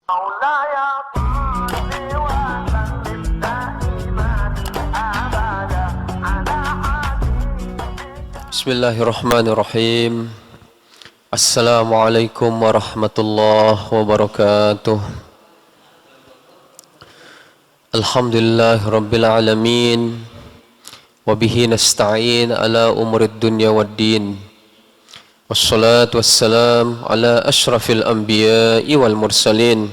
مولاي صل وسلم دائما ابدا على حبيبك. بسم الله الرحمن الرحيم. السلام عليكم ورحمة الله وبركاته. الحمد لله رب العالمين وبه نستعين على أمور الدنيا والدين والصلاة والسلام على أشرف الأنبياء والمرسلين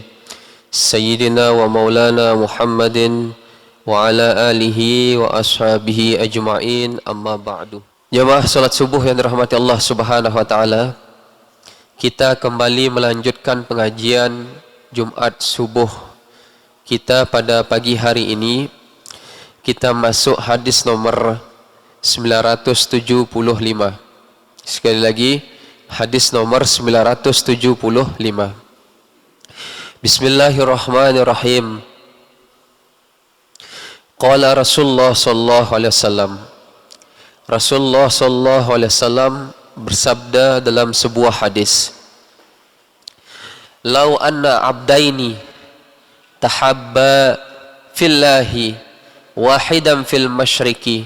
سيدنا ومولانا محمد وعلى آله وأصحابه أجمعين أما بعد. Jamaah salat subuh yang dirahmati Allah Subhanahu wa taala, kita kembali melanjutkan pengajian Jumat subuh kita pada pagi hari ini. Kita masuk hadis nomor 975. Sekali lagi, hadis nomor 975. Bismillahirrahmanirrahim. Qala Rasulullah sallallahu alaihi wasallam. Rasulullah sallallahu alaihi wasallam bersabda dalam sebuah hadis, "Lau anna abdaini tahabba fillahi wahidan fil masyriqi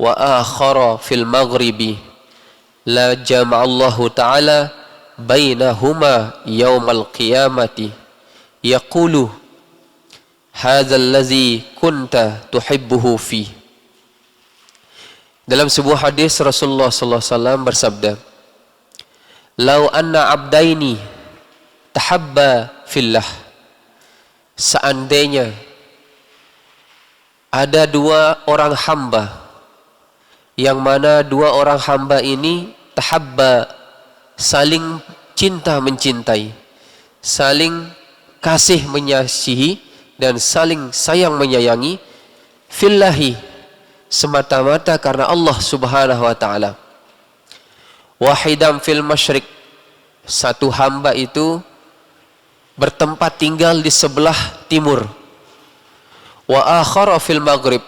wa akhara fil maghribi la jama'allahu ta'ala bainahuma yawmal qiyamati yaqulu hadzal ladzi kunta tuhibbuhu fi." Dalam sebuah hadis Rasulullah sallallahu alaihi wasallam bersabda, "Lau anna abdaini tahabba fillah." Seandainya ada dua orang hamba, yang mana dua orang hamba ini tahabba, saling cinta mencintai, saling kasih menyasihi dan saling sayang menyayangi, fillahi, semata-mata karena Allah Subhanahu wa taala. Wahidam fil masyriq, satu hamba itu bertempat tinggal di sebelah timur. Wa akhara fil maghrib,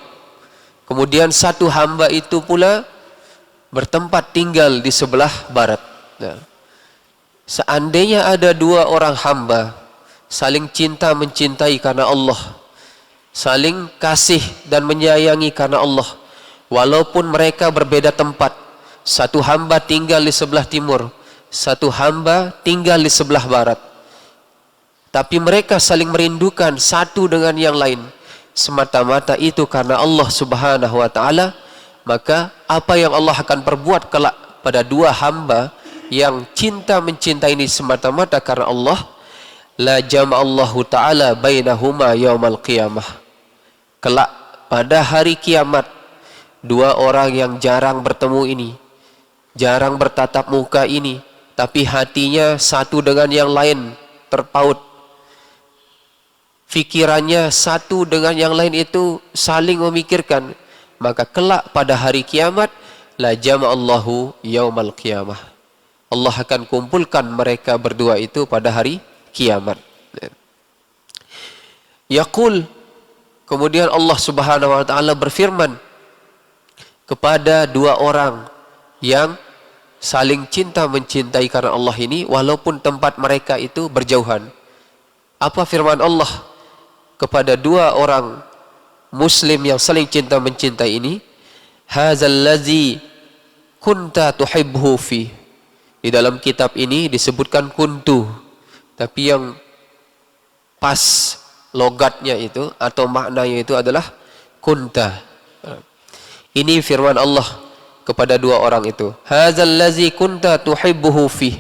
kemudian satu hamba itu pula bertempat tinggal di sebelah barat. Nah, seandainya ada dua orang hamba saling cinta mencintai karena Allah, saling kasih dan menyayangi karena Allah, walaupun mereka berbeda tempat, satu hamba tinggal di sebelah timur, satu hamba tinggal di sebelah barat, tapi mereka saling merindukan satu dengan yang lain, semata-mata itu karena Allah Subhanahu wa taala, maka apa yang Allah akan perbuat kelak pada dua hamba yang cinta mencintai ini semata-mata karena Allah, la jama'allahu ta'ala bainahuma yaumal qiyamah. Kelak pada hari kiamat, dua orang yang jarang bertemu ini, jarang bertatap muka ini, tapi hatinya satu dengan yang lain terpaut, fikirannya satu dengan yang lain itu saling memikirkan, maka kelak pada hari kiamat, la jama'allahu yaumal qiyamah, Allah akan kumpulkan mereka berdua itu pada hari kiamat. Yaqul, kemudian Allah Subhanahu wa taala berfirman kepada dua orang yang saling cinta mencintai karena Allah ini, walaupun tempat mereka itu berjauhan. Apa firman Allah kepada dua orang muslim yang saling cinta mencintai ini? Hadzal ladzi kunta tuhibbuhu fi. Di dalam kitab ini disebutkan kuntu, tapi yang pas logatnya itu atau maknanya itu adalah kunta. Ini firman Allah kepada dua orang itu. Hadzal ladzi kunta tuhibbuhu fi.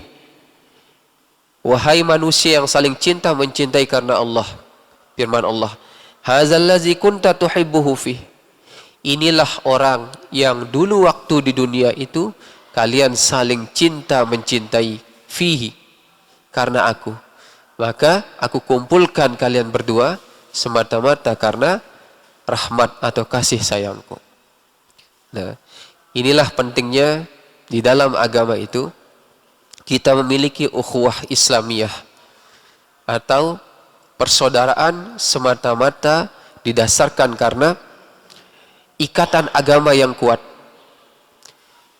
Wahai manusia yang saling cinta mencintai karena Allah, firman Allah, hadzal ladzi kunta tuhibbuhu fi. Inilah orang yang dulu waktu di dunia itu kalian saling cinta mencintai, fihi, karena aku. Maka aku kumpulkan kalian berdua semata-mata karena rahmat atau kasih sayangku. Nah, inilah pentingnya di dalam agama itu kita memiliki ukhuwah Islamiyah atau persaudaraan semata-mata didasarkan karena ikatan agama yang kuat.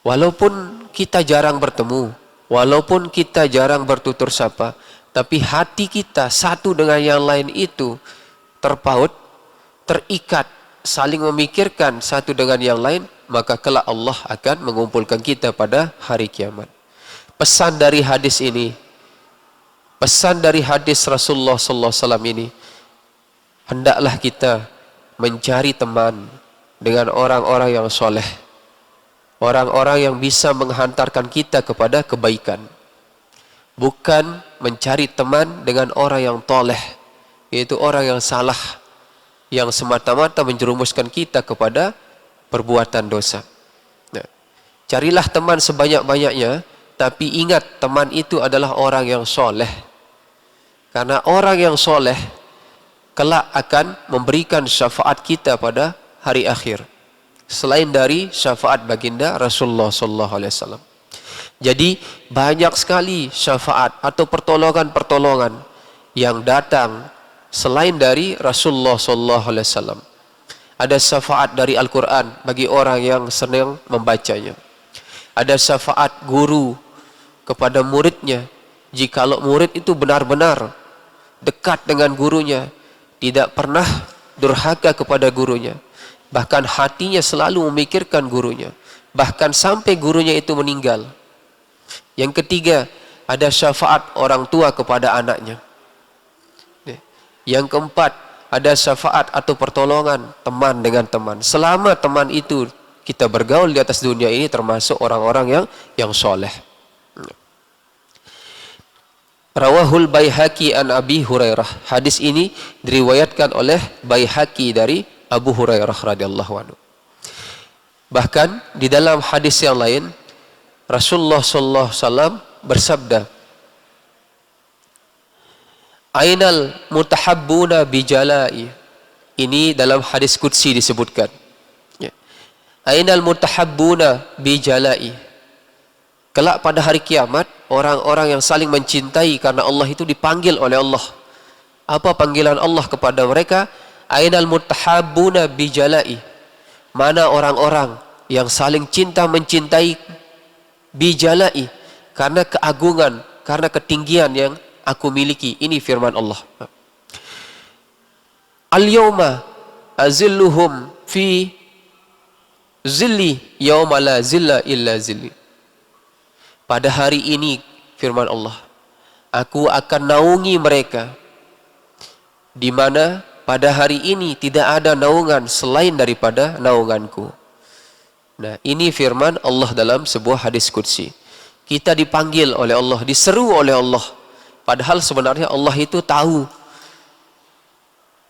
Walaupun kita jarang bertemu, walaupun kita jarang bertutur sapa, tapi hati kita satu dengan yang lain itu terpaut, terikat, saling memikirkan satu dengan yang lain, maka kelak Allah akan mengumpulkan kita pada hari kiamat. Pesan dari hadis ini, pesan dari hadis Rasulullah sallallahu alaihi wasallam ini, hendaklah kita mencari teman dengan orang-orang yang soleh, orang-orang yang bisa menghantarkan kita kepada kebaikan. Bukan mencari teman dengan orang yang toleh, yaitu orang yang salah, yang semata-mata menjerumuskan kita kepada perbuatan dosa. Nah, carilah teman sebanyak-banyaknya, tapi ingat teman itu adalah orang yang soleh. Karena orang yang soleh kelak akan memberikan syafaat kita pada hari akhir, selain dari syafaat baginda Rasulullah sallallahu alaihi wasallam. Jadi banyak sekali syafaat atau pertolongan-pertolongan yang datang selain dari Rasulullah sallallahu alaihi wasallam. Ada syafaat dari Al-Quran bagi orang yang senang membacanya. Ada syafaat guru kepada muridnya, jikalau murid itu benar-benar dekat dengan gurunya, tidak pernah durhaka kepada gurunya, bahkan hatinya selalu memikirkan gurunya, bahkan sampai gurunya itu meninggal. Yang ketiga, ada syafaat orang tua kepada anaknya. Yang keempat, ada syafaat atau pertolongan teman dengan teman. Selama teman itu kita bergaul di atas dunia ini, termasuk orang-orang yang soleh. Rawahul Baihaqi an Abi Hurairah. Hadis ini diriwayatkan oleh Baihaqi dari Abu Hurairah radhiyallahu anhu. Bahkan di dalam hadis yang lain, Rasulullah sallallahu alaihi wasallam bersabda, Ainal mutahabbuna bijalai. Ini dalam hadis qudsi disebutkan. Ainal mutahabbuna bijalai. Kelak pada hari kiamat, orang-orang yang saling mencintai karena Allah itu dipanggil oleh Allah. Apa panggilan Allah kepada mereka? Ainal mutahabbuna bijalai. Mana orang-orang yang saling cinta mencintai bijalai, karena keagungan, karena ketinggian yang aku miliki. Ini firman Allah. Al-yawma azilluhum fi zilli yawma la zilla illa zilli. Pada hari ini, firman Allah, aku akan naungi mereka, di mana pada hari ini tidak ada naungan selain daripada naunganku. Nah, ini firman Allah dalam sebuah hadis qudsi. Kita dipanggil oleh Allah, diseru oleh Allah. Padahal sebenarnya Allah itu tahu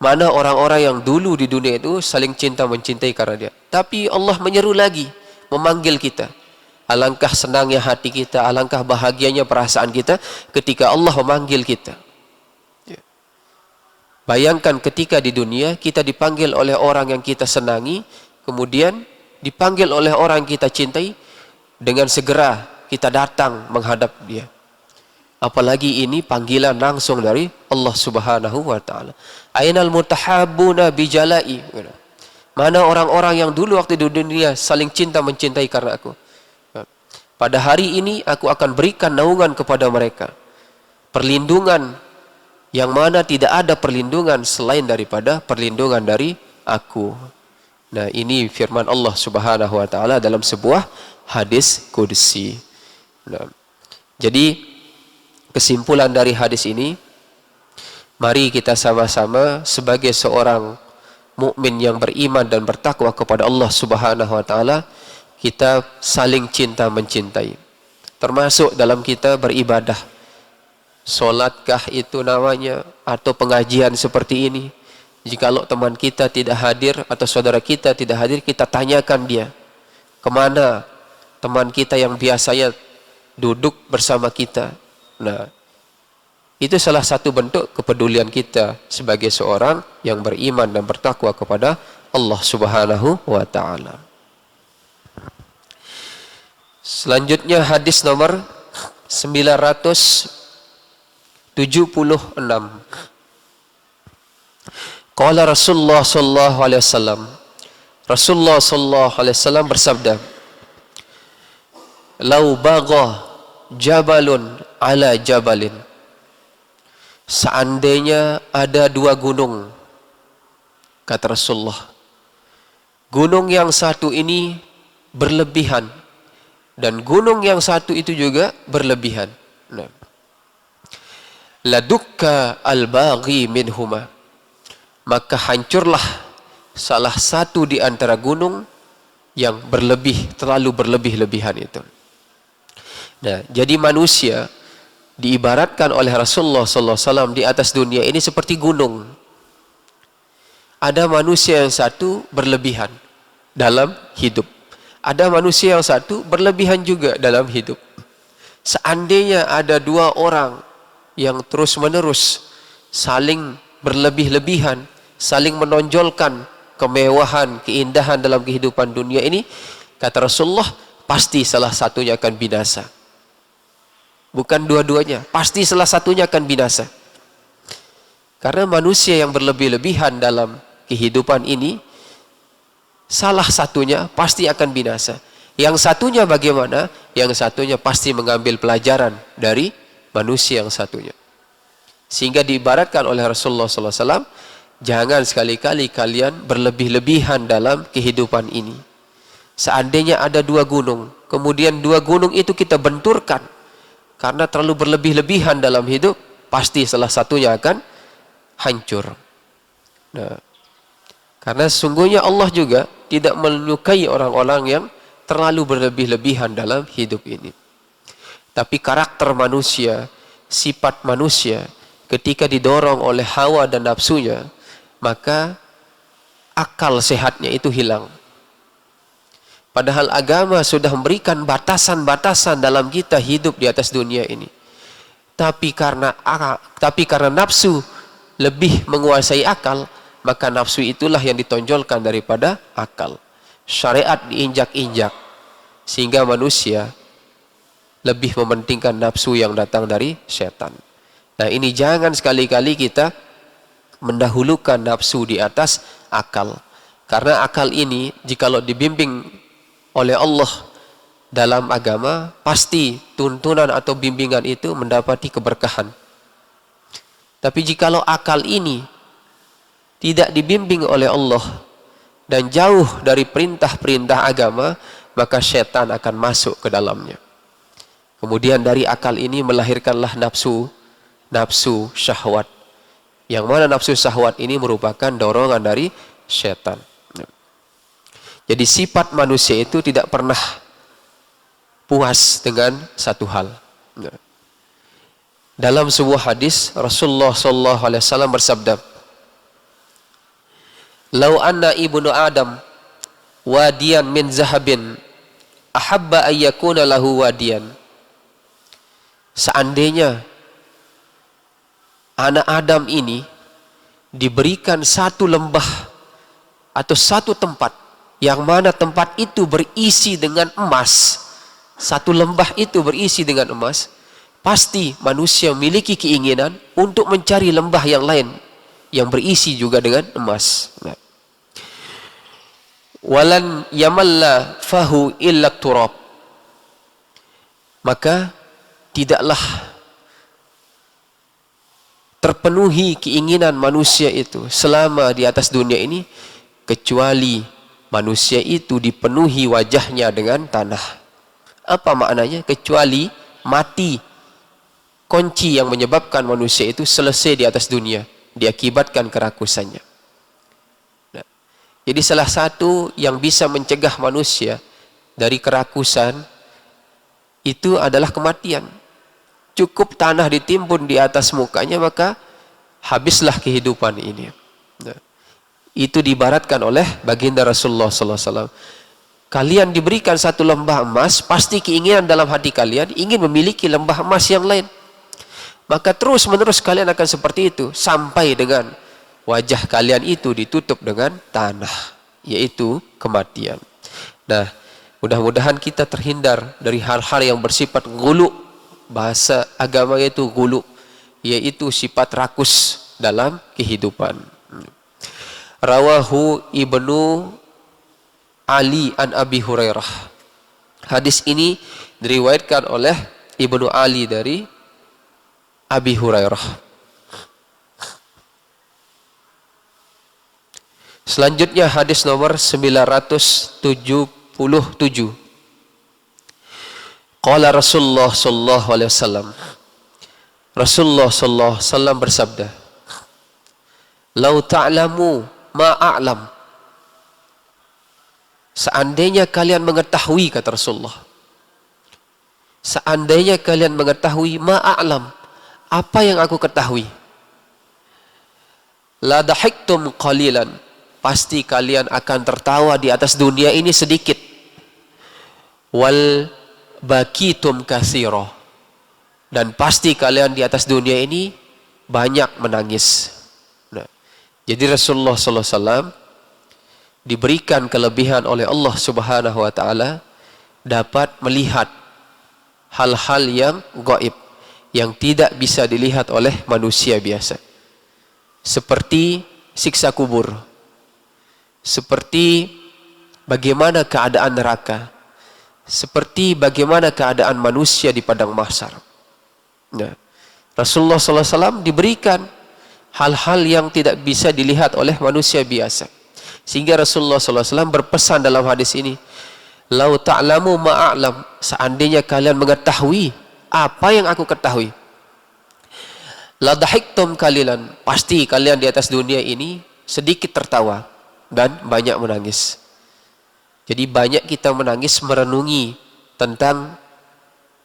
mana orang-orang yang dulu di dunia itu saling cinta mencintai karena dia. Tapi Allah menyeru lagi, memanggil kita. Alangkah senangnya hati kita, alangkah bahagianya perasaan kita ketika Allah memanggil kita. Bayangkan ketika di dunia kita dipanggil oleh orang yang kita senangi, kemudian dipanggil oleh orang yang kita cintai, dengan segera kita datang menghadap dia. Apalagi ini panggilan langsung dari Allah Subhanahu wa taala. Ainal mutahabbuna bijalai. Mana orang-orang yang dulu waktu di dunia saling cinta mencintai karena aku. Pada hari ini aku akan berikan naungan kepada mereka. Perlindungan yang mana tidak ada perlindungan selain daripada perlindungan dari aku. Nah, ini firman Allah Subhanahu wa taala dalam sebuah hadis qudsi. Nah, jadi kesimpulan dari hadis ini, mari kita sama-sama sebagai seorang mukmin yang beriman dan bertakwa kepada Allah Subhanahu wa taala, kita saling cinta mencintai. Termasuk dalam kita beribadah. Salatkah itu namanya, atau pengajian seperti ini. Jikalau teman kita tidak hadir atau saudara kita tidak hadir, kita tanyakan dia, kemana teman kita yang biasanya duduk bersama kita. Nah, itu salah satu bentuk kepedulian kita sebagai seorang yang beriman dan bertakwa kepada Allah Subhanahu wa taala. Selanjutnya hadis nomor 976. Qala Rasulullah sallallahu alaihi wasallam. Rasulullah sallallahu alaihi wasallam bersabda, "Lau bagha jabalun ala jabalin." seandainya ada dua gunung, kata Rasulullah, gunung yang satu ini berlebihan dan gunung yang satu itu juga berlebihan. Nah, ladukka al-baghi minhuma, maka hancurlah salah satu di antara gunung yang berlebih, terlalu berlebih-lebihan itu. Nah, jadi manusia diibaratkan oleh Rasulullah SAW di atas dunia ini seperti gunung. Ada manusia yang satu berlebihan dalam hidup. Ada manusia yang satu berlebihan juga dalam hidup. Seandainya ada dua orang yang terus-menerus saling berlebih-lebihan, saling menonjolkan kemewahan, keindahan dalam kehidupan dunia ini, kata Rasulullah, pasti salah satunya akan binasa. Bukan dua-duanya, pasti salah satunya akan binasa. Karena manusia yang berlebih-lebihan dalam kehidupan ini, salah satunya pasti akan binasa. Yang satunya bagaimana? Yang satunya pasti mengambil pelajaran dari manusia yang satunya. Sehingga diibaratkan oleh Rasulullah SAW, jangan sekali-kali kalian berlebih-lebihan dalam kehidupan ini. Seandainya ada dua gunung, kemudian dua gunung itu kita benturkan, karena terlalu berlebih-lebihan dalam hidup, pasti salah satunya akan hancur. Nah, karena sungguhnya Allah juga tidak menyukai orang-orang yang terlalu berlebih-lebihan dalam hidup ini. Tapi karakter manusia, sifat manusia, ketika didorong oleh hawa dan nafsunya, maka akal sehatnya itu hilang. Padahal agama sudah memberikan batasan-batasan dalam kita hidup di atas dunia ini. Tapi karena nafsu lebih menguasai akal, maka nafsu itulah yang ditonjolkan daripada akal. Syariat diinjak-injak, sehingga manusia lebih mementingkan nafsu yang datang dari setan. Nah, ini jangan sekali-kali kita mendahulukan nafsu di atas akal. Karena akal ini, jikalau dibimbing oleh Allah dalam agama, pasti tuntunan atau bimbingan itu mendapati keberkahan. Tapi jikalau akal ini tidak dibimbing oleh Allah dan jauh dari perintah-perintah agama, maka setan akan masuk ke dalamnya. Kemudian dari akal ini melahirkanlah nafsu syahwat. Yang mana nafsu syahwat ini merupakan dorongan dari setan. Jadi sifat manusia itu tidak pernah puas dengan satu hal. Dalam sebuah hadis, Rasulullah SAW bersabda, "Lau anna ibnu Adam wadiyan min zahabin, ahabba ayyakuna lahu wadiyan." Seandainya anak Adam ini diberikan satu lembah atau satu tempat, yang mana tempat itu berisi dengan emas, satu lembah itu berisi dengan emas, pasti manusia memiliki keinginan untuk mencari lembah yang lain yang berisi juga dengan emas. Walan yamalla fahu illa turab, maka tidaklah terpenuhi keinginan manusia itu selama di atas dunia ini, kecuali manusia itu dipenuhi wajahnya dengan tanah. Apa maknanya? Kecuali mati. Kunci yang menyebabkan manusia itu selesai di atas dunia, diakibatkan kerakusannya. Nah, jadi salah satu yang bisa mencegah manusia dari kerakusan itu adalah kematian. Cukup tanah ditimbun di atas mukanya, maka habislah kehidupan ini. Nah, itu diibaratkan oleh baginda Rasulullah SAW. Kalian diberikan satu lembah emas, pasti keinginan dalam hati kalian ingin memiliki lembah emas yang lain. Maka terus menerus kalian akan seperti itu, sampai dengan wajah kalian itu ditutup dengan tanah, yaitu kematian. Nah, mudah-mudahan kita terhindar dari hal-hal yang bersifat gulu. Bahasa agama itu gulu, yaitu sifat rakus dalam kehidupan. Rawahu Ibnu Ali an Abi Hurairah. Hadis ini diriwayatkan oleh Ibnu Ali dari Abi Hurairah. Selanjutnya hadis nomor 977. Qala Rasulullah sallallahu alaihi wasallam. Rasulullah sallallahu alaihi wasallam bersabda, "Lau ta'lamu ma a'lam." Seandainya kalian mengetahui, kata Rasulullah, seandainya kalian mengetahui ma a'lam, apa yang aku ketahui, la dahiktum qalilan, pasti kalian akan tertawa di atas dunia ini sedikit, wal bakitum katsira, dan pasti kalian di atas dunia ini banyak menangis. Nah, jadi Rasulullah sallallahu alaihi wasallam diberikan kelebihan oleh Allah Subhanahu wa taala dapat melihat hal-hal yang gaib yang tidak bisa dilihat oleh manusia biasa. Seperti siksa kubur. Seperti bagaimana keadaan neraka. Seperti bagaimana keadaan manusia di padang mahsyar. Nah, Rasulullah sallallahu alaihi wasallam diberikan hal-hal yang tidak bisa dilihat oleh manusia biasa. Sehingga Rasulullah sallallahu alaihi wasallam berpesan dalam hadis ini, "Lau ta'lamu ma'a'lam," seandainya kalian mengetahui apa yang aku ketahui, la dahiktum qalilan, pasti kalian di atas dunia ini sedikit tertawa dan banyak menangis. Jadi banyak kita menangis merenungi tentang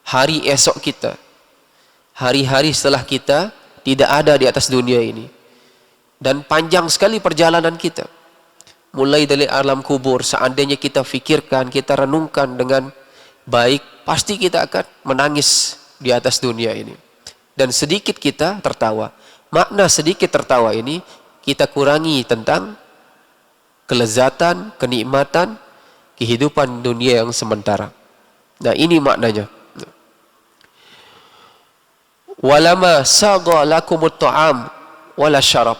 hari esok kita, hari-hari setelah kita tidak ada di atas dunia ini, dan panjang sekali perjalanan kita. Mulai dari alam kubur, seandainya kita fikirkan, kita renungkan dengan baik, pasti kita akan menangis di atas dunia ini. Dan sedikit kita tertawa. Makna sedikit tertawa ini, kita kurangi tentang kelezatan, kenikmatan, kehidupan dunia yang sementara. Nah, ini maknanya. Walama sagha lakumut ta'am wala syarab.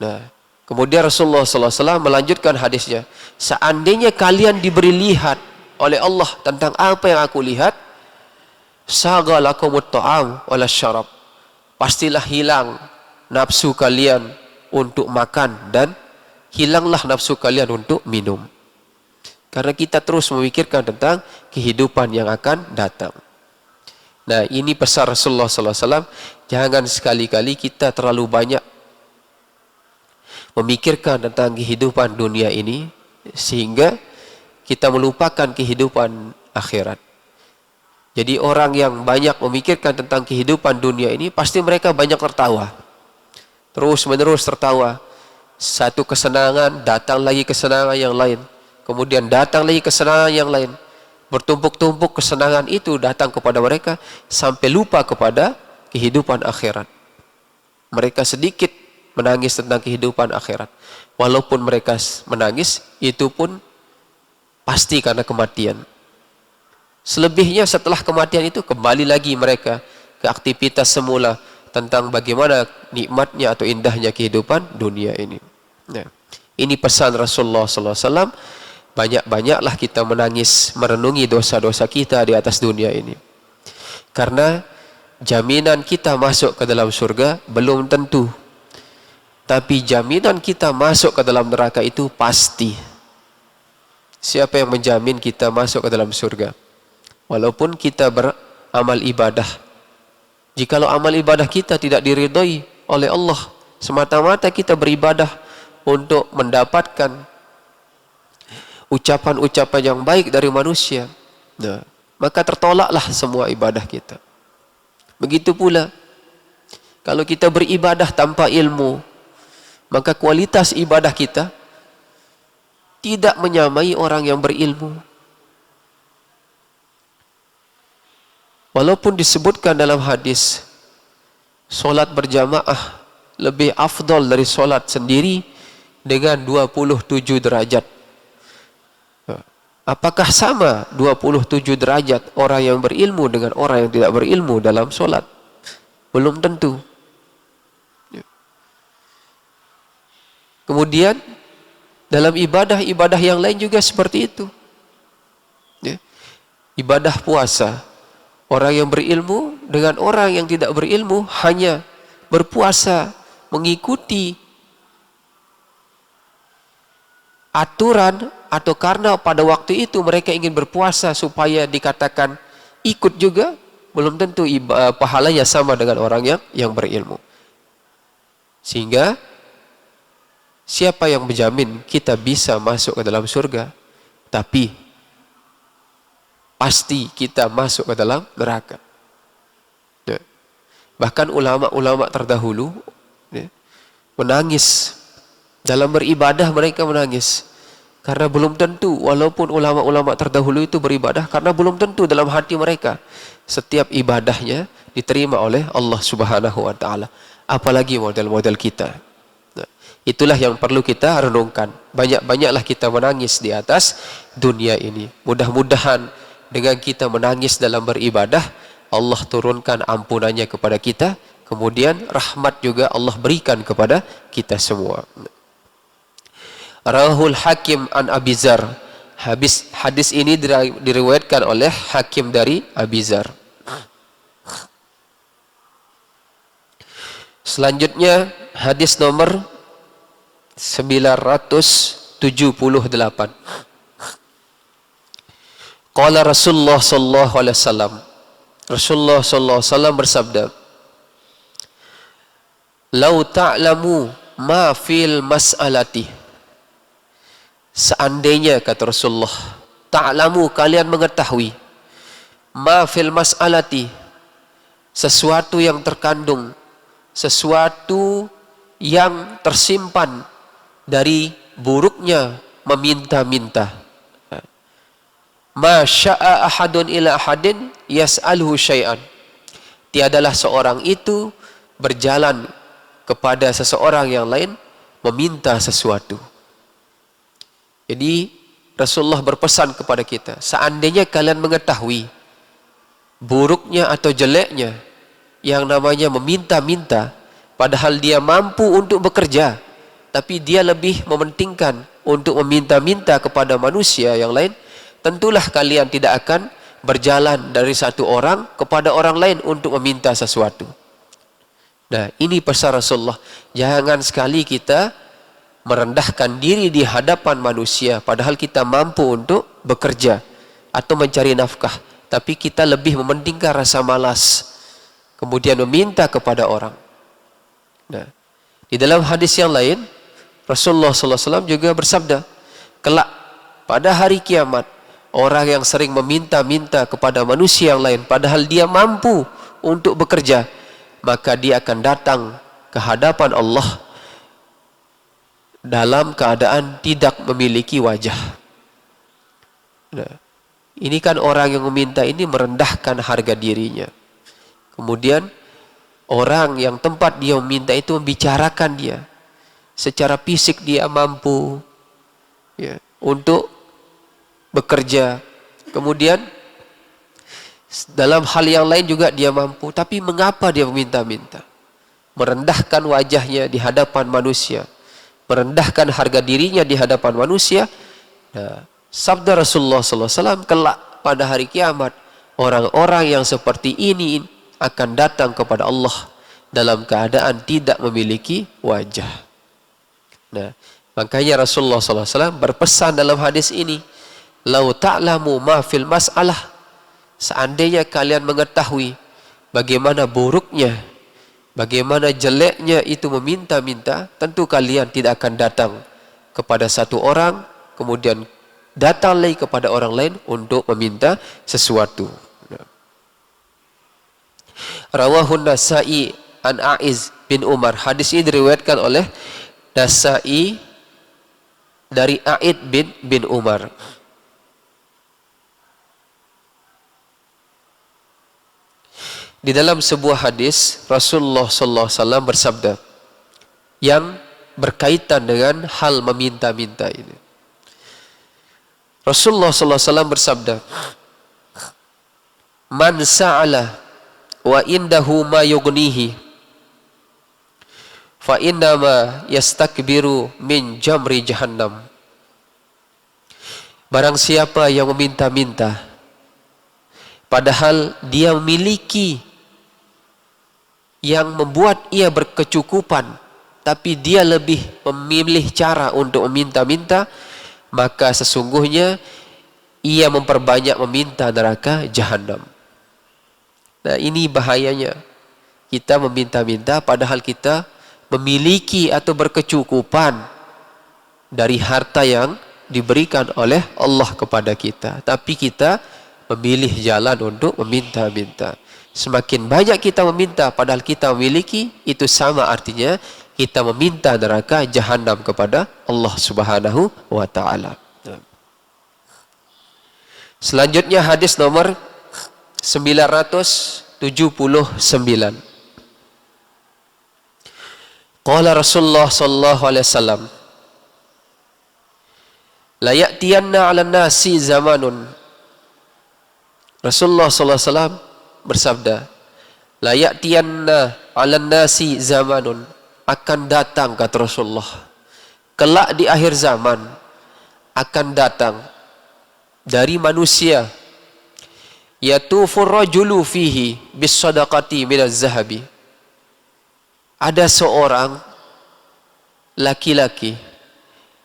Nah, kemudian Rasulullah SAW melanjutkan hadisnya, seandainya kalian diberi lihat oleh Allah tentang apa yang aku lihat, sagha lakumut ta'am wala syarab, pastilah hilang nafsu kalian untuk makan dan hilanglah nafsu kalian untuk minum. Karena kita terus memikirkan tentang kehidupan yang akan datang. Nah, ini pesan Rasulullah SAW, jangan sekali-kali kita terlalu banyak memikirkan tentang kehidupan dunia ini sehingga kita melupakan kehidupan akhirat. Jadi orang yang banyak memikirkan tentang kehidupan dunia ini pasti mereka banyak tertawa. Terus menerus tertawa. Satu kesenangan, datang lagi kesenangan yang lain. Kemudian datang lagi kesenangan yang lain. Bertumpuk-tumpuk kesenangan itu datang kepada mereka sampai lupa kepada kehidupan akhirat. Mereka sedikit menangis tentang kehidupan akhirat. Walaupun mereka menangis, itu pun pasti karena kematian. Selebihnya setelah kematian itu kembali lagi mereka ke aktivitas semula tentang bagaimana nikmatnya atau indahnya kehidupan dunia ini. Nah, ini pesan Rasulullah SAW. Banyak-banyaklah kita menangis, merenungi dosa-dosa kita di atas dunia ini. Karena jaminan kita masuk ke dalam surga belum tentu. Tapi jaminan kita masuk ke dalam neraka itu pasti. Siapa yang menjamin kita masuk ke dalam surga? Walaupun kita beramal ibadah. Jikalau amal ibadah kita tidak diridhoi oleh Allah, semata-mata kita beribadah untuk mendapatkan ucapan-ucapan yang baik dari manusia, nah, maka tertolaklah semua ibadah kita. Begitu pula, kalau kita beribadah tanpa ilmu, maka kualitas ibadah kita tidak menyamai orang yang berilmu. Walaupun disebutkan dalam hadis, solat berjamaah lebih afdal dari solat sendiri dengan 27 derajat. Apakah sama 27 derajat orang yang berilmu dengan orang yang tidak berilmu dalam solat? Belum tentu. Kemudian dalam ibadah-ibadah yang lain juga seperti itu. Ibadah puasa, orang yang berilmu dengan orang yang tidak berilmu hanya berpuasa mengikuti aturan atau karena pada waktu itu mereka ingin berpuasa supaya dikatakan ikut juga, belum tentu pahalanya sama dengan orang yang berilmu. Sehingga siapa yang menjamin kita bisa masuk ke dalam surga, tapi pasti kita masuk ke dalam neraka. Ya. Bahkan ulama-ulama terdahulu ya, menangis dalam beribadah, mereka menangis karena belum tentu, walaupun ulama-ulama terdahulu itu beribadah, karena belum tentu dalam hati mereka setiap ibadahnya diterima oleh Allah Subhanahu wa taala. Apalagi model-model kita. Nah, itulah yang perlu kita renungkan. Banyak-banyaklah kita menangis di atas dunia ini. Mudah-mudahan dengan kita menangis dalam beribadah, Allah turunkan ampunannya kepada kita, kemudian rahmat juga Allah berikan kepada kita semua. Rawahul Hakim an Abi Dzar. Hadis ini diriwayatkan oleh Hakim dari Abi Dzar. Selanjutnya hadis nomor 978. Qala Rasulullah sallallahu alaihi wasallam. Rasulullah sallallahu alaihi wasallam bersabda, "Lau ta'lamu ma fil mas'alati." Seandainya, kata Rasulullah, ta'lamu, kalian mengetahui, ma fil mas'alati, sesuatu yang terkandung, sesuatu yang tersimpan dari buruknya meminta-minta. Ma sya'a ahadun ila ahadin yas'alhu syai'an. Tiadalah seorang itu berjalan kepada seseorang yang lain meminta sesuatu. Jadi Rasulullah berpesan kepada kita, seandainya kalian mengetahui buruknya atau jeleknya yang namanya meminta-minta, padahal dia mampu untuk bekerja, tapi dia lebih mementingkan untuk meminta-minta kepada manusia yang lain, tentulah kalian tidak akan berjalan dari satu orang kepada orang lain untuk meminta sesuatu. Nah, ini pesan Rasulullah. Jangan sekali kita merendahkan diri di hadapan manusia, padahal kita mampu untuk bekerja atau mencari nafkah, tapi kita lebih mementingkan rasa malas, kemudian meminta kepada orang. Nah, di dalam hadis yang lain, Rasulullah SAW juga bersabda, kelak pada hari kiamat, orang yang sering meminta-minta kepada manusia yang lain, padahal dia mampu untuk bekerja, maka dia akan datang ke hadapan Allah dalam keadaan tidak memiliki wajah. Nah, ini kan orang yang meminta ini merendahkan harga dirinya. Kemudian orang yang tempat dia meminta itu membicarakan dia. Secara fisik dia mampu ya, untuk bekerja. Kemudian dalam hal yang lain juga dia mampu. Tapi mengapa dia meminta-minta? Merendahkan wajahnya di hadapan manusia, merendahkan harga dirinya di hadapan manusia. Nah, sabda Rasulullah SAW, kelak pada hari kiamat, orang-orang yang seperti ini akan datang kepada Allah dalam keadaan tidak memiliki wajah. Nah, makanya Rasulullah SAW berpesan dalam hadis ini, lau ta'lamu ma fil mas'alah, seandainya kalian mengetahui bagaimana buruknya, bagaimana jeleknya itu meminta-minta, tentu kalian tidak akan datang kepada satu orang, kemudian datang lagi kepada orang lain untuk meminta sesuatu. Rawahun Nasa'i an Aiz bin Umar. Hadis ini diriwayatkan oleh Nasa'i dari Aid bin Umar. Di dalam sebuah hadis Rasulullah SAW bersabda yang berkaitan dengan hal meminta-minta ini. Rasulullah SAW bersabda, man sa'ala wa indahu ma yughnihi fa innama yastakbiru min jamri jahannam. Barang siapa yang meminta-minta padahal dia memiliki yang membuat ia berkecukupan, tapi dia lebih memilih cara untuk meminta-minta, maka sesungguhnya ia memperbanyak meminta neraka jahanam. Nah, ini bahayanya. Kita meminta-minta padahal kita memiliki atau berkecukupan dari harta yang diberikan oleh Allah kepada kita. Tapi kita memilih jalan untuk meminta-minta. Semakin banyak kita meminta padahal kita memiliki, itu sama artinya kita meminta neraka jahanam kepada Allah Subhanahu wa taala. Selanjutnya hadis nomor 979. Qala Rasulullah sallallahu alaihi wasallam, la ya'tiyanna 'alan nasi zamanun. Rasulullah sallallahu alaihi wasallam bersabda, la ya'tiyanna 'alan nasi zamanun, akan datang, kata Rasulullah, kelak di akhir zaman akan datang dari manusia, yatufur rajulu fihi bis sadaqati minaz zahabi. Ada seorang laki-laki,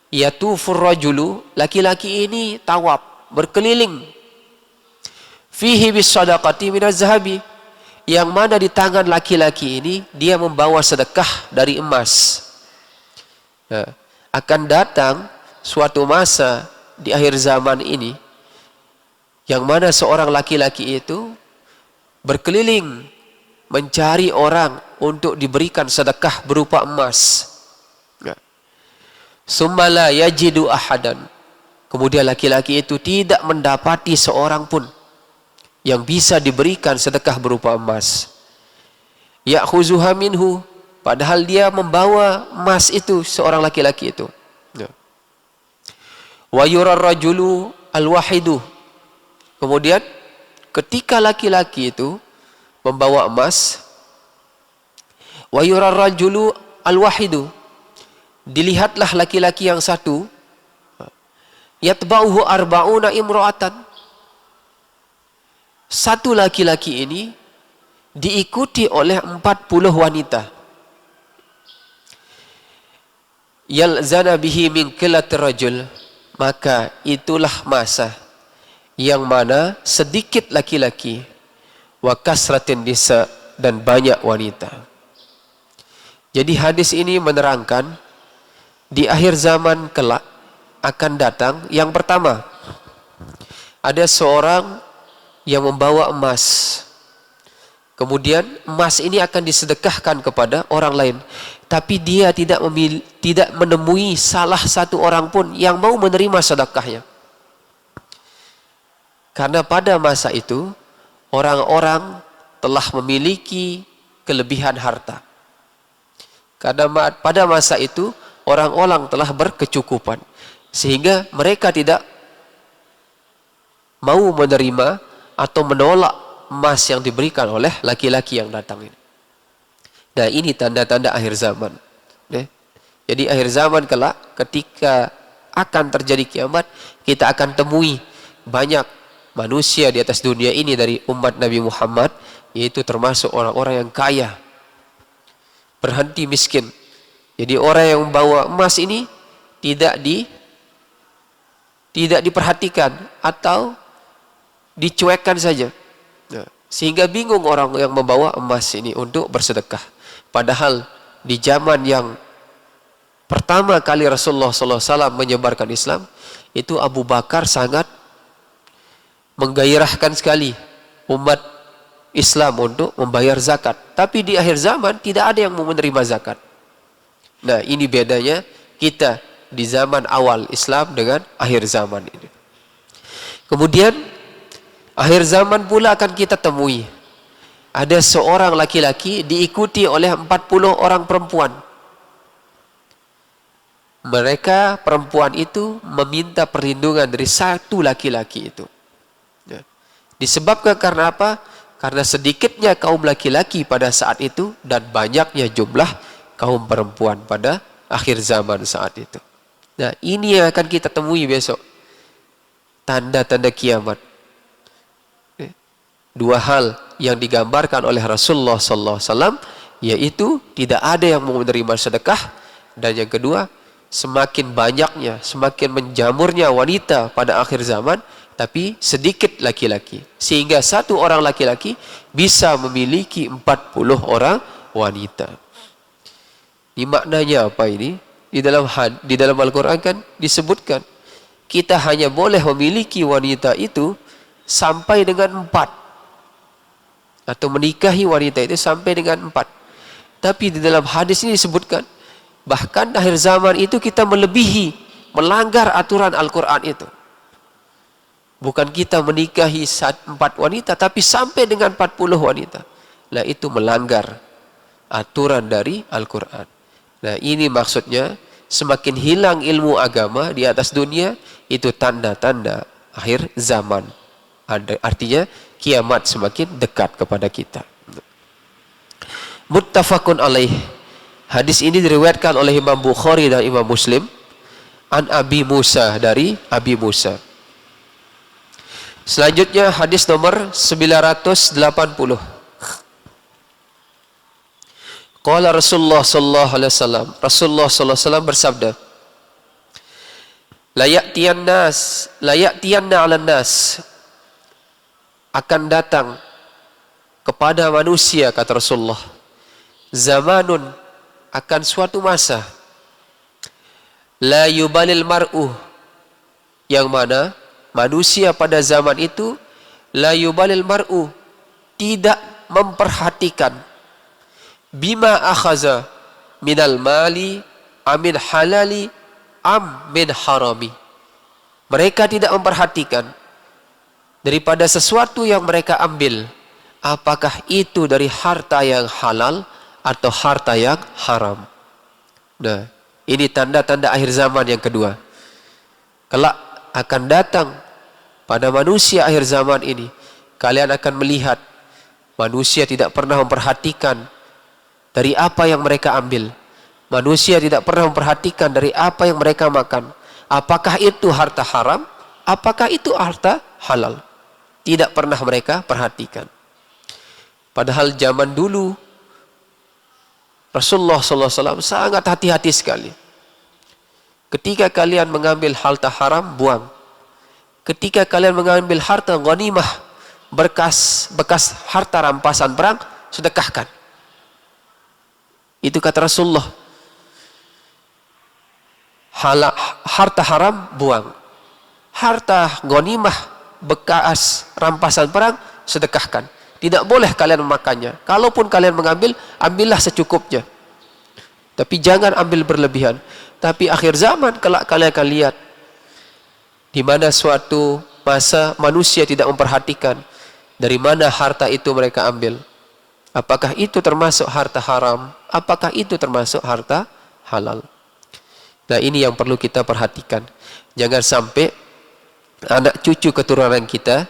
yatufur rajulu, laki-laki ini tawaf, berkeliling, fihi bis sadaqati minaz zahabi, yang mana di tangan laki-laki ini dia membawa sedekah dari emas. Nah, akan datang suatu masa di akhir zaman ini yang mana seorang laki-laki itu berkeliling mencari orang untuk diberikan sedekah berupa emas. Summa la yajidu ahadan. Kemudian laki-laki itu tidak mendapati seorang pun yang bisa diberikan sedekah berupa emas. Ya'khuzuha minhu, padahal dia membawa emas itu, seorang laki-laki itu. Wa yura rajulu al-wahidu. Kemudian ketika laki-laki itu membawa emas, wa yura rajulu al-wahidu, dilihatlah laki-laki yang satu, yatba'uhu arba'una imra'atan, satu laki-laki ini diikuti oleh 40 wanita. Yalzana bihi min qillati rajul, maka itulah masa yang mana sedikit laki-laki, wa kasratin nisa, dan banyak wanita. Jadi hadis ini menerangkan di akhir zaman kelak akan datang, yang pertama, ada seorang yang membawa emas. Kemudian emas ini akan disedekahkan kepada orang lain, tapi dia tidak menemui salah satu orang pun yang mau menerima sedekahnya. Karena pada masa itu orang-orang telah memiliki kelebihan harta. Karena pada masa itu orang-orang telah berkecukupan, sehingga mereka tidak mau menerima atau menolak emas yang diberikan oleh laki-laki yang datang ini. Nah, ini tanda-tanda akhir zaman. Jadi akhir zaman kelak ketika akan terjadi kiamat, kita akan temui banyak manusia di atas dunia ini dari umat Nabi Muhammad, yaitu termasuk orang-orang yang kaya, berhenti miskin. Jadi orang yang membawa emas ini tidak diperhatikan atau dicuekkan saja. Sehingga bingung orang yang membawa emas ini untuk bersedekah. Padahal di zaman yang pertama kali Rasulullah SAW menyebarkan Islam, itu Abu Bakar sangat menggairahkan sekali umat Islam untuk membayar zakat. Tapi di akhir zaman tidak ada yang mau menerima zakat. Nah, ini bedanya kita di zaman awal Islam dengan akhir zaman ini. Kemudian akhir zaman pula akan kita temui ada seorang laki-laki diikuti oleh 40 orang perempuan. Mereka perempuan itu meminta perlindungan dari satu laki-laki itu. Disebabkan karena apa? Karena sedikitnya kaum laki-laki pada saat itu dan banyaknya jumlah kaum perempuan pada akhir zaman saat itu. Nah, ini yang akan kita temui besok. Tanda-tanda kiamat. Dua hal yang digambarkan oleh Rasulullah SAW, yaitu tidak ada yang mau menerima sedekah, dan yang kedua, semakin banyaknya, semakin menjamurnya wanita pada akhir zaman, tapi sedikit laki-laki. Sehingga satu orang laki-laki bisa memiliki 40 orang wanita. Ini maknanya apa ini? Di dalam Al-Quran kan disebutkan, kita hanya boleh memiliki wanita itu sampai dengan 4. Atau menikahi wanita itu sampai dengan 4. Tapi di dalam hadis ini disebutkan, bahkan akhir zaman itu kita melebihi, melanggar aturan Al-Quran itu. Bukan kita menikahi 4 wanita, tapi sampai dengan 40 wanita. Nah, itu melanggar aturan dari Al-Quran. Nah, ini maksudnya, semakin hilang ilmu agama di atas dunia, itu tanda-tanda akhir zaman. Artinya, kiamat semakin dekat kepada kita. Muttafaqun alaih. Hadis ini diriwayatkan oleh Imam Bukhari dan Imam Muslim. An Abi Musa, dari Abi Musa. Selanjutnya hadis nomor 980. Qala Rasulullah sallallahu alaihi wasallam. Rasulullah sallallahu alaihi wasallam bersabda, la ya'tiyanna 'alan nas, akan datang kepada manusia, kata Rasulullah, zamanun, akan suatu masa, la yubalil mar'u, yang mana manusia pada zaman itu, la yubalil mar'u, tidak memperhatikan, bima akhaza minal mali amin halali am min harami. Mereka tidak memperhatikan daripada sesuatu yang mereka ambil, apakah itu dari harta yang halal atau harta yang haram. Nah, ini tanda-tanda akhir zaman yang kedua. Kelak akan datang pada manusia akhir zaman ini, kalian akan melihat manusia tidak pernah memperhatikan dari apa yang mereka ambil. Manusia tidak pernah memperhatikan dari apa yang mereka makan. Apakah itu harta haram? Apakah itu harta halal? Tidak pernah mereka perhatikan. Padahal zaman dulu Rasulullah SAW sangat hati-hati sekali. Ketika kalian mengambil harta haram, buang. Ketika kalian mengambil harta ghanimah, bekas harta rampasan perang, sedekahkan. Itu kata Rasulullah. Harta haram, buang. Harta ghanimah, bekas rampasan perang, sedekahkan. Tidak boleh kalian memakannya. Kalaupun kalian mengambil, ambillah secukupnya. Tapi jangan ambil berlebihan. Tapi akhir zaman, kelak kalian akan lihat di mana suatu masa manusia tidak memperhatikan dari mana harta itu mereka ambil. Apakah itu termasuk harta haram? Apakah itu termasuk harta halal? Nah, ini yang perlu kita perhatikan. Jangan sampai anak cucu keturunan kita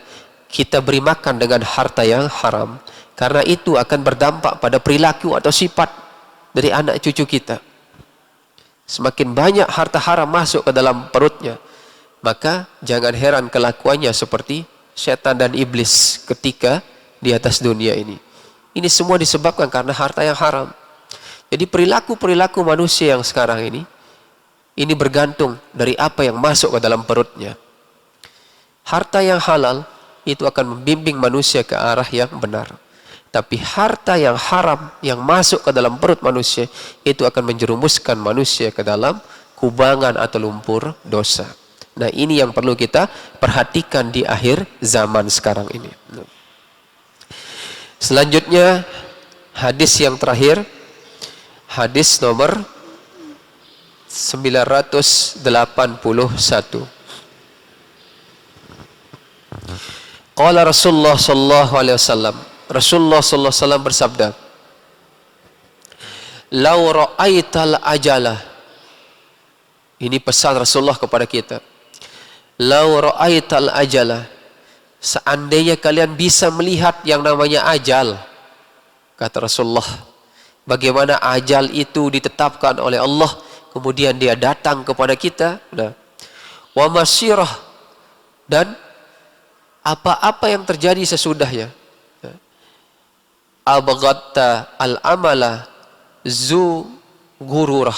beri makan dengan harta yang haram, karena itu akan berdampak pada perilaku atau sifat dari anak cucu kita. Semakin banyak harta haram masuk ke dalam perutnya, maka jangan heran kelakuannya seperti setan dan iblis ketika di atas dunia ini. Ini semua disebabkan karena harta yang haram. Jadi perilaku manusia yang sekarang ini bergantung dari apa yang masuk ke dalam perutnya. Harta yang halal itu akan membimbing manusia ke arah yang benar. Tapi harta yang haram yang masuk ke dalam perut manusia, itu akan menjerumuskan manusia ke dalam kubangan atau lumpur dosa. Nah, ini yang perlu kita perhatikan di akhir zaman sekarang ini. Selanjutnya, hadis yang terakhir, hadis nomor 981. Qala Rasulullah sallallahu alaihi wasallam. Rasulullah sallallahu alaihi wasallam bersabda, "Lau ra'aital ajala." Ini pesan Rasulullah kepada kita. "Lau ra'aital ajala." Seandainya kalian bisa melihat yang namanya ajal. Kata Rasulullah, bagaimana ajal itu ditetapkan oleh Allah, kemudian dia datang kepada kita. Nah, wa masirah, dan apa-apa yang terjadi sesudahnya. Abghatta al-amala zu gururah.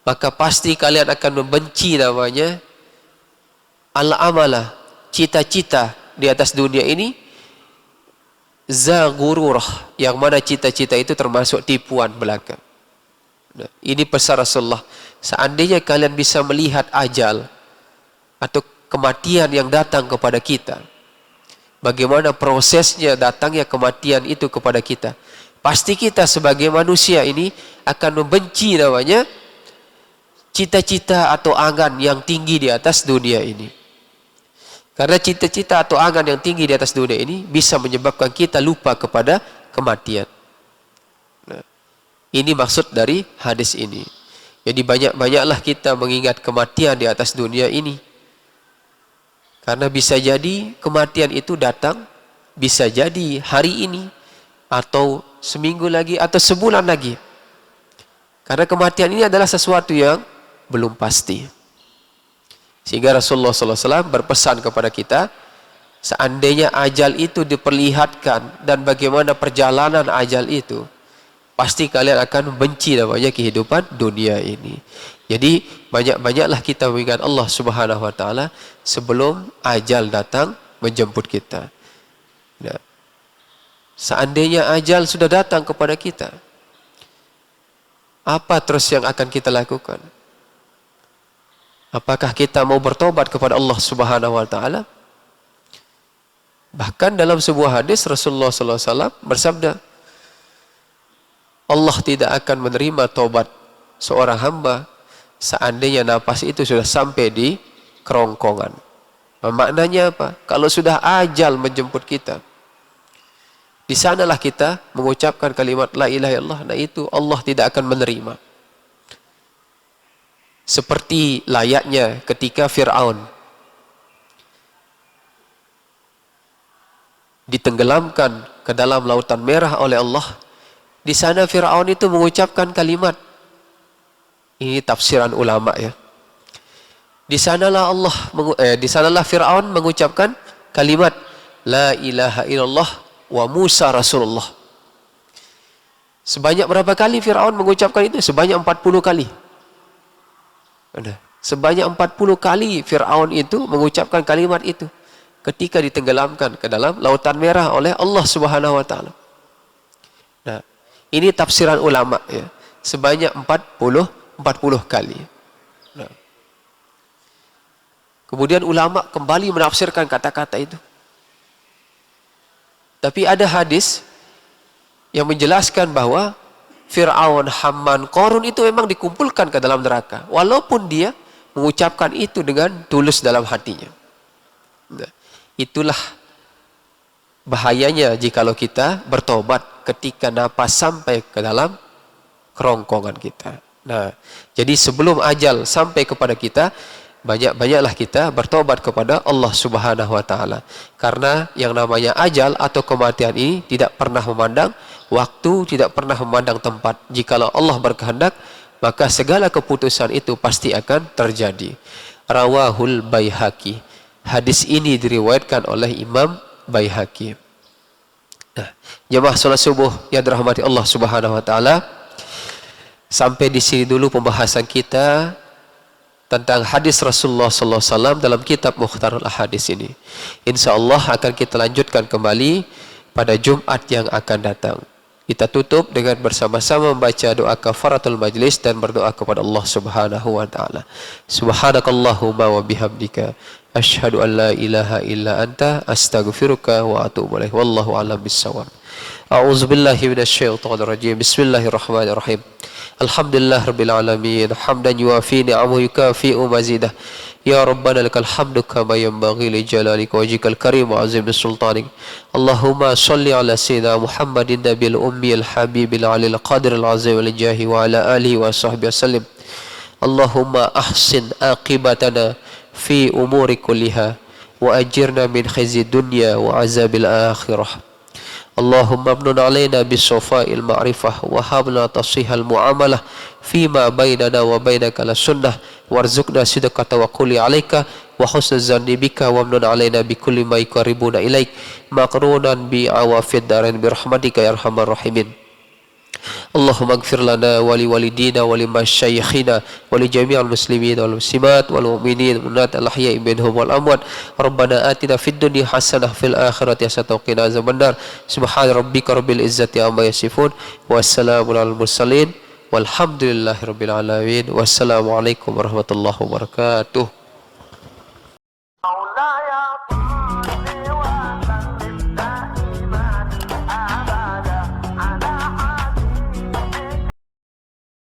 maka pasti kalian akan membenci namanya al-amalah, cita-cita di atas dunia ini, za gururah, yang mana cita-cita itu termasuk tipuan belaka. Nah, ini pesan Rasulullah. Seandainya kalian bisa melihat ajal atau kematian yang datang kepada kita, bagaimana prosesnya datangnya kematian itu kepada kita, pasti kita sebagai manusia ini akan membenci namanya cita-cita atau angan yang tinggi di atas dunia ini. Karena cita-cita atau angan yang tinggi di atas dunia ini bisa menyebabkan kita lupa kepada kematian. Nah, ini maksud dari hadis ini. Jadi banyak-banyaklah kita mengingat kematian di atas dunia ini. Karena bisa jadi kematian itu datang, bisa jadi hari ini, atau seminggu lagi, atau sebulan lagi. Karena kematian ini adalah sesuatu yang belum pasti. Sehingga Rasulullah SAW berpesan kepada kita, seandainya ajal itu diperlihatkan dan bagaimana perjalanan ajal itu, pasti kalian akan benci namanya kehidupan dunia ini. Jadi banyak-banyaklah kita mengingat Allah Subhanahu wa taala sebelum ajal datang menjemput kita. Nah, seandainya ajal sudah datang kepada kita, apa terus yang akan kita lakukan? Apakah kita mau bertobat kepada Allah Subhanahu wa taala? Bahkan dalam sebuah hadis Rasulullah SAW bersabda, Allah tidak akan menerima tobat seorang hamba seandainya napas itu sudah sampai di kerongkongan. Maknanya apa? Kalau sudah ajal menjemput kita, di sanalah kita mengucapkan kalimat la ilaha illallah. Nah itu Allah tidak akan menerima. Seperti layaknya ketika Fir'aun ditenggelamkan ke dalam lautan merah oleh Allah. Di sana Fir'aun itu mengucapkan kalimat, ini tafsiran ulama ya. Di sanalah Fir'aun mengucapkan kalimat la ilaha illallah wa Musa Rasulullah. Sebanyak berapa kali Fir'aun mengucapkan itu? Sebanyak 40 kali. Sebanyak 40 kali Fir'aun itu mengucapkan kalimat itu ketika ditenggelamkan ke dalam lautan merah oleh Allah Subhanahu wa taala. Nah, ini tafsiran ulama ya. Sebanyak 40 kali. Nah. Kemudian ulama kembali menafsirkan kata-kata itu. Tapi ada hadis yang menjelaskan bahwa Fir'aun, Haman, Qarun itu memang dikumpulkan ke dalam neraka. Walaupun dia mengucapkan itu dengan tulus dalam hatinya. Nah, itulah bahayanya jikalau kita bertobat ketika napas sampai ke dalam kerongkongan kita. Nah, jadi sebelum ajal sampai kepada kita, banyak-banyaklah kita bertobat kepada Allah Subhanahu wa taala. Karena yang namanya ajal atau kematian ini tidak pernah memandang waktu, tidak pernah memandang tempat. Jikalau Allah berkehendak, maka segala keputusan itu pasti akan terjadi. Rawahul Baihaqi. Hadis ini diriwayatkan oleh Imam Baihaqi. Nah, jemaah salat subuh yang dirahmati Allah Subhanahu wa taala, sampai di sini dulu pembahasan kita tentang hadis Rasulullah sallallahu alaihi wasallam dalam kitab Mukhtarul Ahadits ini. Insyaallah akan kita lanjutkan kembali pada Jumat yang akan datang. Kita tutup dengan bersama-sama membaca doa kafaratul majlis dan berdoa kepada Allah Subhanahu wa taala. Subhanakallahumma wa bihamdika asyhadu an la ilaha illa anta astaghfiruka wa atubu ilaik. Wallahu a'lam bissawab. A'udzubillahi minasyaitonir rajim. Bismillahirrahmanirrahim. Alhamdulillah rabbil alamin hamdan yuafi ni'amahu yukafi'u mazidah. Ya Rabbana lakal hamdu kama yanbaghi li jalalika wajhikal karim wa azim sultanik. Allahumma salli ala sayyidina Muhammadin nabiyil ummiyil habibil alil qadiril azim wal jahi wa ala alihi wa sahbihi wasallim. Allahumma ahsin aqibatana fi umuri kulliha wa ajirna min khizyi dunya wa azabil akhirah. Allahumma abnun alaina bisofa'il ma'rifah wa habna tasihal mu'amalah fima bainana wa bainaka la sunnah warzuqna sidqa tawakkuli alaika wa husna zanni bika wa abnun alaina bi kulli ma yuqarribuna ilaik maqrunan bi awafid darin bi rahmatika ya arhamar rahimin. اللهم اغفر لنا ولوالدينا ولمشايخنا ولجميع المسلمين والمسلمات والمؤمنين والمؤمنات الأحياء منهم والأموات ربنا آتنا في الدنيا حسنة في الآخرة حسنة وقنا عذاب النار سبحان ربك رب العزة عما يصفون والسلام على المرسلين والحمد لله رب العالمين والسلام عليكم ورحمة الله وبركاته.